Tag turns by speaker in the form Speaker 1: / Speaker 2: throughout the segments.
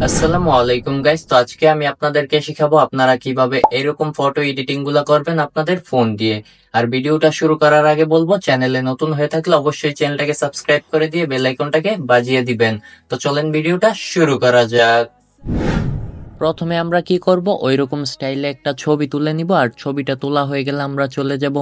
Speaker 1: আসসালামু আলাইকুম গাইস। তো আজকে আমি আপনাদেরকে শিখাবো আপনারা কিভাবে এরকম ফটো এডিটিং গুলা করবেন আপনাদের ফোন দিয়ে। আর ভিডিওটা শুরু করার আগে বলবো, চ্যানেলে নতুন হয়ে থাকলে অবশ্যই চ্যানেলটাকে সাবস্ক্রাইব করে দিয়ে বেল আইকনটাকে বাজিয়ে দিবেন। তো চলেন ভিডিওটা শুরু করা যাক। প্রথমে আমরা কি করব, ওইরকম স্টাইলে একটা ছবি তুলে নিব। আর ছবিটা তোলা হয়ে গেলে আমরা চলে যাব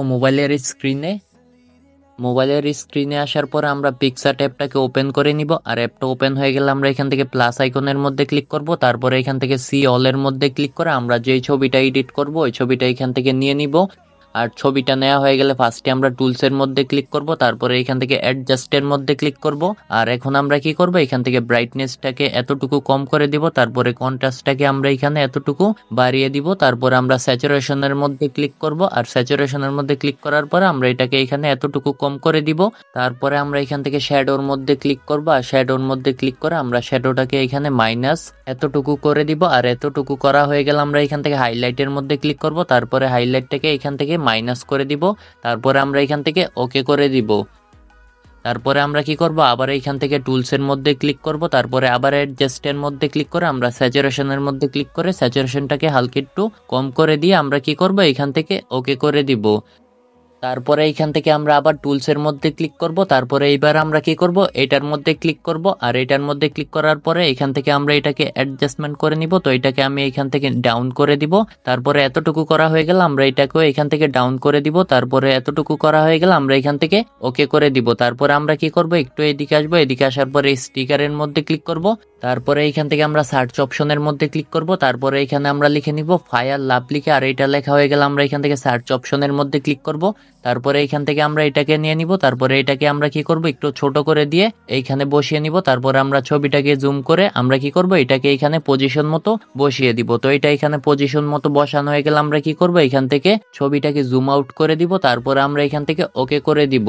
Speaker 1: মোবাইলের স্ক্রিনে আসার পর আমরা পিকচার ট্যাবটাকে ওপেন করে নিব। আর অ্যাপটা ওপেন হয়ে গেলে আমরা এখান থেকে প্লাস আইকনের মধ্যে ক্লিক করব। তারপরে এখান থেকে সি অল এর মধ্যে ক্লিক করে আমরা যেই ছবিটা এডিট করব ওই ছবিটা এখান থেকে নিয়ে নিব। আর ছবিটা নেওয়া হয়ে গেলে ফার্স্টে আমরা টুলস এর মধ্যে ক্লিক করব, তারপরে এখান থেকে অ্যাডজাস্ট এর মধ্যে ক্লিক করব। আর এখন আমরা কি করব, এখান থেকে ব্রাইটনেসটাকে এতটুকু কম করে দিব, তারপরে কন্ট্রাস্টটাকে আমরা এখানে এতটুকু বাড়িয়ে দিব। তারপরে আমরা স্যাচুরেশনের মধ্যে ক্লিক করব। আর স্যাচুরেশনের মধ্যে ক্লিক করার পরে আমরা এটাকে এখানে এতটুকু কম করে দিব। তারপরে আমরা এখান থেকে শ্যাডোর মধ্যে ক্লিক করব। আর শ্যাডোর মধ্যে ক্লিক করে আমরা শ্যাডোটাকে এখানে মাইনাস এতটুকু করে দিব। আর এতটুকু করা হয়ে গেলে আমরা এখান থেকে হাইলাইটের মধ্যে ক্লিক করব। তারপরে হাইলাইটটাকে এখান থেকে মাইনাস করে দিব। তারপরে আমরা এখান থেকে ওকে করে দিব। তারপরে আমরা কি করব, আবার এখান থেকে টুলসের মধ্যে ক্লিক করব। তারপরে আবার অ্যাডজাস্টের মধ্যে ক্লিক করে আমরা স্যাচুরেশনের মধ্যে ক্লিক করে স্যাচুরেশনটাকে হালকা একটু কম করে দিয়ে আমরা কি করব, এখান থেকে ওকে করে দিব। তারপরে এইখান থেকে আমরা আবার টুলসের মধ্যে ক্লিক করব। তারপরে এইবার আমরা কি করব, এটার মধ্যে ক্লিক করব। আর এটার মধ্যে ক্লিক করার পরে এখান থেকে আমরা এটাকে অ্যাডজাস্টমেন্ট করে নিব। তো এটাকে আমি এখান থেকে ডাউন করে দিব। তারপরে এতটুকু করা হয়ে গেল আমরা এটাকেও এখান থেকে ডাউন করে দিব। তারপরে এতটুকু করা হয়ে গেল আমরা এখান থেকে ওকে করে দিব। তারপরে আমরা কি করব, একটু এদিকে আসবো, এদিকে আসার পরে স্টিকারের মধ্যে ক্লিক করব। তারপরে এইখান থেকে আমরা সার্চ অপশনের মধ্যে ক্লিক করব। তারপরে এখানে আমরা লিখে নিব ফায়ার লাভ লিখে। আর এটা লেখা হয়ে গেলে আমরা এখান থেকে সার্চ অপশনের মধ্যে ক্লিক করব। তারপরে এইখান থেকে আমরা এটাকে নিয়ে নিব। তারপরে এটাকে আমরা কি করব, একটু ছোট করে দিয়ে এইখানে বসিয়ে নিব। তারপরে আমরা ছবিটাকে জুম করে আমরা কি করব, এটাকে এখানে পজিশন মতো বসিয়ে দিব। তো এটা এখানে পজিশন মতো বসানো হয়ে গেলে আমরা কি করব, এখান থেকে ছবিটাকে জুম আউট করে দিব। তারপরে আমরা এখান থেকে ওকে করে দিব।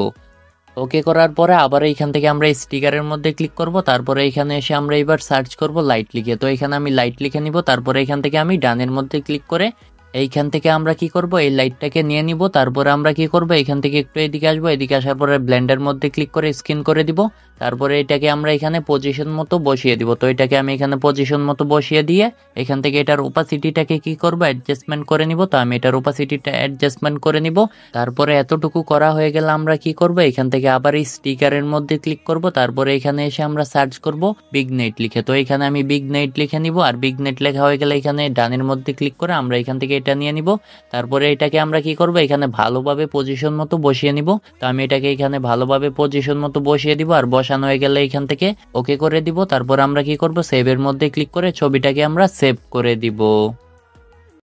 Speaker 1: ওকে করার পরে আবার এইখান থেকে আমরা স্টিকারের মধ্যে ক্লিক করব। তারপরে এখানে এসে আমরা এবার সার্চ করব লাইট লিখে। তো এখানে আমি লাইট লিখে নিব। তারপরে এখান থেকে আমি ডানের মধ্যে ক্লিক করে এইখান থেকে আমরা কি করব, এই লাইটটাকে নিয়ে নিব। তারপরে আমরা কি করব, এখান থেকে একটু এদিকে আসবো, এদিকে আসার পরে ব্লেন্ডের মধ্যে ক্লিক করে স্ক্রিন করে দিব। তারপরে এটাকে আমরা এখানে পজিশন মতো বসিয়ে দিব। তো এটাকে আমি এখানে পজিশন মতো বসিয়ে দিয়ে এখান থেকে এটার ওপাসিটিটাকে কি করব, অ্যাডজাস্টমেন্ট করে নিব। তো আমি এটার ওপাসিটিটা অ্যাডজাস্টমেন্ট করে নিব। তারপরে এতটুকু করা হয়ে গেলে আমরা কি করব, এখান থেকে আবার এই স্টিকারের মধ্যে ক্লিক করব। তারপরে এখানে এসে আমরা সার্চ করব বিগ নাইট লিখে। তো এখানে আমি বিগ নাইট লিখে নিব। আর বিগ নাইট লেখা হয়ে গেলে এখানে ডানের মধ্যে ক্লিক করে আমরা এখান থেকে এটা নিয়ে নিব। তারপরে এটাকে আমরা কি করব, এখানে ভালোভাবে পজিশন মতো বসিয়ে নিব। তো আমি এটাকে এখানে ভালোভাবে পজিশন মতো বসিয়ে দিব। আর বসানো হয়ে গেলে এখান থেকে ওকে করে দিব। তারপর আমরা কি করব, সেভের মধ্যে ক্লিক করে ছবিটাকে আমরা সেভ করে দিব।